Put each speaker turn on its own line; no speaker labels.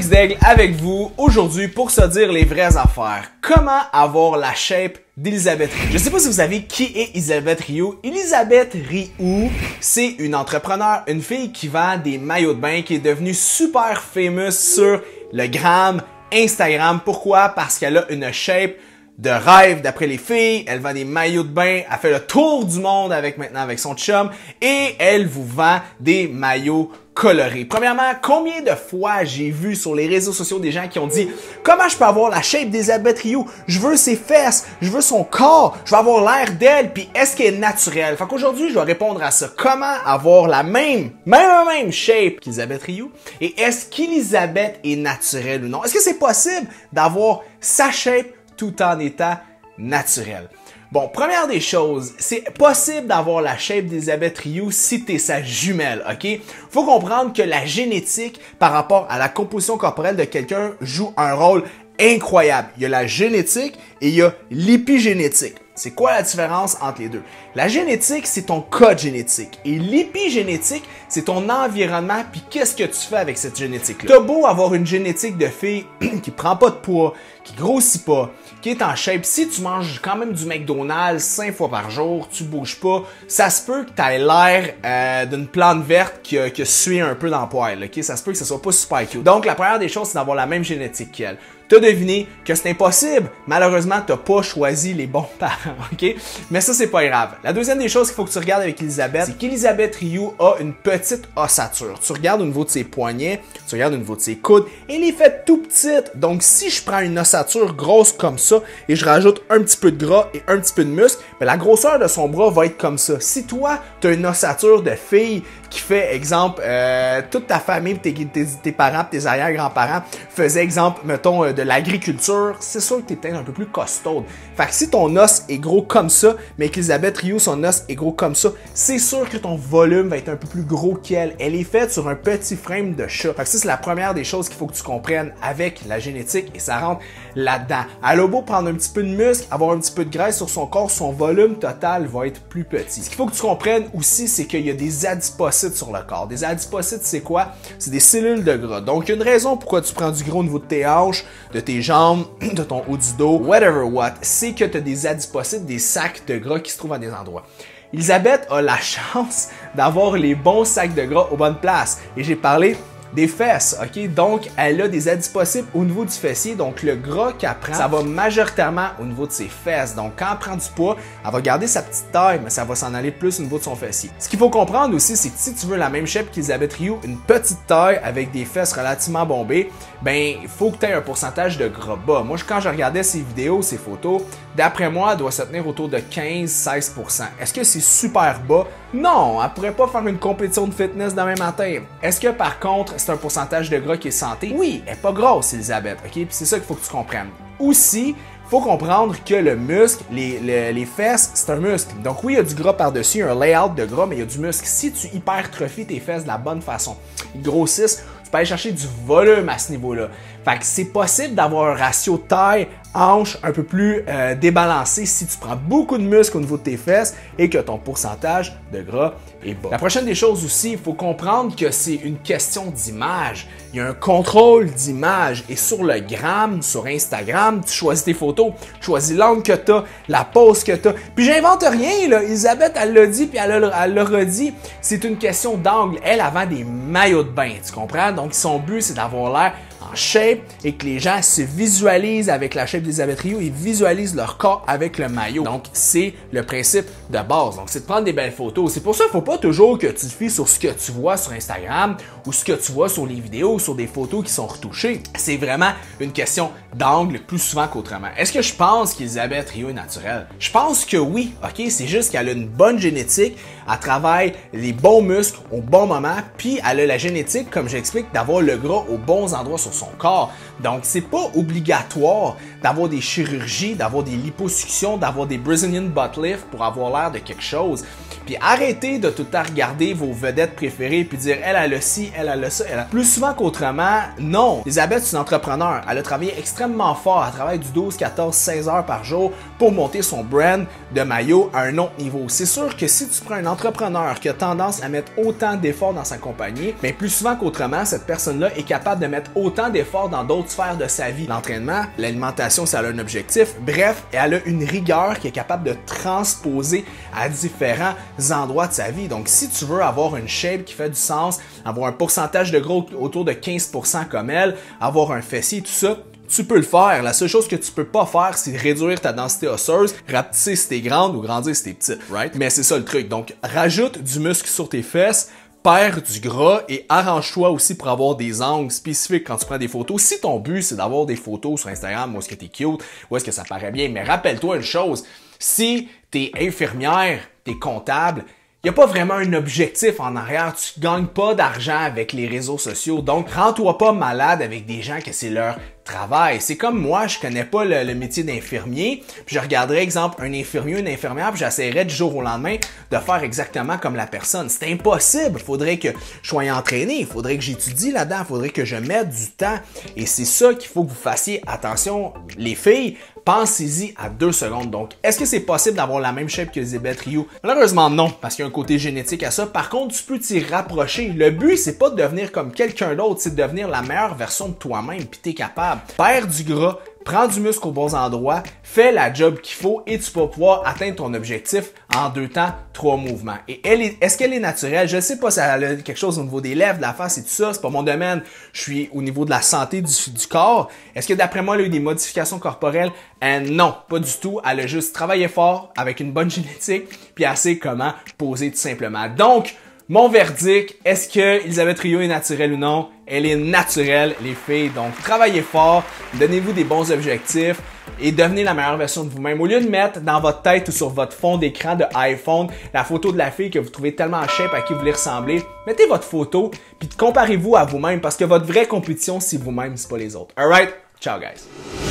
Daigle avec vous aujourd'hui pour se dire les vraies affaires. Comment avoir la shape d'Elisabeth Rioux? Je sais pas si vous savez qui est Elisabeth Rioux. Elisabeth Rioux, c'est une entrepreneure, une fille qui vend des maillots de bain, qui est devenue super famous sur le gram, Instagram. Pourquoi? Parce qu'elle a une shape de rêve d'après les filles, elle vend des maillots de bain, elle fait le tour du monde maintenant avec son chum et elle vous vend des maillots colorés. Premièrement, combien de fois j'ai vu sur les réseaux sociaux des gens qui ont dit « Comment je peux avoir la shape d'Elisabeth Rioux? Je veux ses fesses, je veux son corps, je veux avoir l'air d'elle, puis est-ce qu'elle est naturelle? » Fait qu'aujourd'hui, je vais répondre à ça. Comment avoir la même shape qu'Elisabeth Rioux? Et est-ce qu'Elisabeth est naturelle ou non? Est-ce que c'est possible d'avoir sa shape tout en étant naturel? Bon, première des choses, c'est possible d'avoir la shape d'Elisabeth Rioux si t'es sa jumelle, ok? Faut comprendre que la génétique par rapport à la composition corporelle de quelqu'un joue un rôle incroyable. Il y a la génétique et il y a l'épigénétique. C'est quoi la différence entre les deux? La génétique, c'est ton code génétique. Et l'épigénétique, c'est ton environnement, puis qu'est-ce que tu fais avec cette génétique-là. T'as beau avoir une génétique de fille qui prend pas de poids, qui grossit pas, qui est en shape, si tu manges quand même du McDonald's 5 fois par jour, tu bouges pas, ça se peut que tu aies l'air d'une plante verte qui a sué un peu dans le poêle, ok? Ça se peut que ça soit pas super cute. Donc, la première des choses, c'est d'avoir la même génétique qu'elle. T'as deviné que c'est impossible. Malheureusement, t'as pas choisi les bons parents, ok? Mais ça, c'est pas grave. La deuxième des choses qu'il faut que tu regardes avec Elisabeth, c'est qu'Elisabeth Rioux a une petite ossature. Tu regardes au niveau de ses poignets, tu regardes au niveau de ses coudes, elle est faite tout petite. Donc, si je prends une ossature grosse comme ça et je rajoute un petit peu de gras et un petit peu de muscle, ben, la grosseur de son bras va être comme ça. Si toi, t'as une ossature de fille qui fait, exemple, toute ta famille, tes parents, tes arrière-grands-parents faisaient, exemple, mettons, de l'agriculture, c'est sûr que t'es peut-être un peu plus costaude. Fait que si ton os est gros comme ça, mais qu'Elisabeth Rioux, son os est gros comme ça, c'est sûr que ton volume va être un peu plus gros qu'elle. Elle est faite sur un petit frame de chat. Fait que ça, c'est la première des choses qu'il faut que tu comprennes avec la génétique et ça rentre là-dedans. Elle a beau prendre un petit peu de muscle, avoir un petit peu de graisse sur son corps, son volume total va être plus petit. Ce qu'il faut que tu comprennes aussi, c'est qu'il y a des adipocytes sur le corps. Des adipocytes, c'est quoi? C'est des cellules de gras. Donc, il y a une raison pourquoi tu prends du gros au niveau de tes hanches, de tes jambes, de ton haut du dos, whatever what, c'est que tu as des adipocytes, des sacs de gras qui se trouvent à des endroits. Elisabeth a la chance d'avoir les bons sacs de gras aux bonnes places. Et j'ai parlé des fesses, ok? Donc, elle a des adipocytes au niveau du fessier. Donc, le gras qu'elle prend, ça va majoritairement au niveau de ses fesses. Donc, quand elle prend du poids, elle va garder sa petite taille, mais ça va s'en aller plus au niveau de son fessier. Ce qu'il faut comprendre aussi, c'est que si tu veux la même shape qu'Elisabeth Rioux, une petite taille avec des fesses relativement bombées, ben, il faut que tu aies un pourcentage de gras bas. Moi, quand je regardais ses vidéos, ses photos, d'après moi, elle doit se tenir autour de 15-16%. Est-ce que c'est super bas? Non, elle pourrait pas faire une compétition de fitness demain matin. Est-ce que par contre, c'est un pourcentage de gras qui est santé? Oui, elle est pas grosse, Elisabeth, ok? Puis c'est ça qu'il faut que tu comprennes. Aussi, faut comprendre que le muscle, les fesses, c'est un muscle. Donc oui, il y a du gras par-dessus, un layout de gras, mais il y a du muscle. Si tu hypertrophies tes fesses de la bonne façon, ils grossissent, tu peux aller chercher du volume à ce niveau-là. Fait que c'est possible d'avoir un ratio taille-hanche un peu plus débalancé si tu prends beaucoup de muscles au niveau de tes fesses et que ton pourcentage de gras est bas. La prochaine des choses aussi, il faut comprendre que c'est une question d'image. Il y a un contrôle d'image et sur le gram, sur Instagram, tu choisis tes photos, tu choisis l'angle que tu as, la pose que tu as. Puis j'invente rien, là. Elisabeth, elle l'a dit puis elle l'a redit. C'est une question d'angle. Elle vend des maillots de bain, tu comprends? Donc son but, c'est d'avoir l'air en shape et que les gens se visualisent avec la shape d'Elisabeth Rioux et visualisent leur corps avec le maillot. Donc, c'est le principe de base. Donc, c'est de prendre des belles photos. C'est pour ça qu'il ne faut pas toujours que tu te fies sur ce que tu vois sur Instagram ou ce que tu vois sur les vidéos, sur des photos qui sont retouchées. C'est vraiment une question d'angle plus souvent qu'autrement. Est-ce que je pense qu'Elisabeth Rioux est naturelle? Je pense que oui, ok? C'est juste qu'elle a une bonne génétique, elle travaille les bons muscles au bon moment, puis elle a la génétique, comme j'explique, d'avoir le gras aux bons endroits sur son corps. Donc, c'est pas obligatoire d'avoir des chirurgies, d'avoir des liposuctions, d'avoir des Brazilian butt lift pour avoir l'air de quelque chose. Puis arrêtez de tout le temps regarder vos vedettes préférées puis dire elle a ci, elle a ça, elle a. Plus souvent qu'autrement, non. Elisabeth, c'est une entrepreneur. Elle a travaillé extrêmement fort. Elle travaille du 12, 14, 16 heures par jour pour monter son brand de maillot à un autre niveau. C'est sûr que si tu prends une entrepreneur qui a tendance à mettre autant d'efforts dans sa compagnie, mais plus souvent qu'autrement, cette personne-là est capable de mettre autant d'efforts dans d'autres sphères de sa vie. L'entraînement, l'alimentation, ça a un objectif. Bref, elle a une rigueur qui est capable de transposer à différents endroits de sa vie. Donc, si tu veux avoir une shape qui fait du sens, avoir un pourcentage de gras autour de 15% comme elle, avoir un fessier, tout ça, tu peux le faire. La seule chose que tu peux pas faire, c'est réduire ta densité osseuse, rapetisser si t'es grande ou grandir si t'es petite, right? Mais c'est ça le truc. Donc, rajoute du muscle sur tes fesses, perds du gras et arrange-toi aussi pour avoir des angles spécifiques quand tu prends des photos. Si ton but, c'est d'avoir des photos sur Instagram où est-ce que t'es cute, où est-ce que ça paraît bien, mais rappelle-toi une chose, si t'es infirmière, t'es comptable, il n'y a pas vraiment un objectif en arrière. Tu gagnes pas d'argent avec les réseaux sociaux. Donc, rends-toi pas malade avec des gens que c'est leur travail. C'est comme moi, je connais pas le métier d'infirmier, puis je regarderais, exemple, un infirmier, une infirmière, puis j'essaierais du jour au lendemain de faire exactement comme la personne. C'est impossible. Il faudrait que je sois entraîné, il faudrait que j'étudie là-dedans, il faudrait que je mette du temps. Et c'est ça qu'il faut que vous fassiez attention, les filles. Pensez-y à 2 secondes. Donc, est-ce que c'est possible d'avoir la même shape qu'Elizabeth Rioux? Malheureusement, non, parce qu'il y a un côté génétique à ça. Par contre, tu peux t'y rapprocher. Le but, c'est pas de devenir comme quelqu'un d'autre, c'est de devenir la meilleure version de toi-même, puis t'es capable. Perds du gras, prends du muscle aux bons endroits, fais la job qu'il faut et tu vas pouvoir atteindre ton objectif en 2 temps, 3 mouvements. Et est-ce qu'elle est naturelle? Je sais pas si elle a quelque chose au niveau des lèvres, de la face et tout ça. C'est pas mon domaine. Je suis au niveau de la santé du corps. Est-ce que d'après moi, elle a eu des modifications corporelles? Non, pas du tout. Elle a juste travaillé fort avec une bonne génétique puis elle sait comment poser tout simplement. Donc, mon verdict, est-ce que Elizabeth Rioux est naturelle ou non? Elle est naturelle, les filles. Donc, travaillez fort, donnez-vous des bons objectifs et devenez la meilleure version de vous-même. Au lieu de mettre dans votre tête ou sur votre fond d'écran de iPhone la photo de la fille que vous trouvez tellement shape à qui vous voulez ressembler, mettez votre photo puis comparez-vous à vous-même parce que votre vraie compétition, c'est vous-même, c'est pas les autres. Alright? Ciao, guys!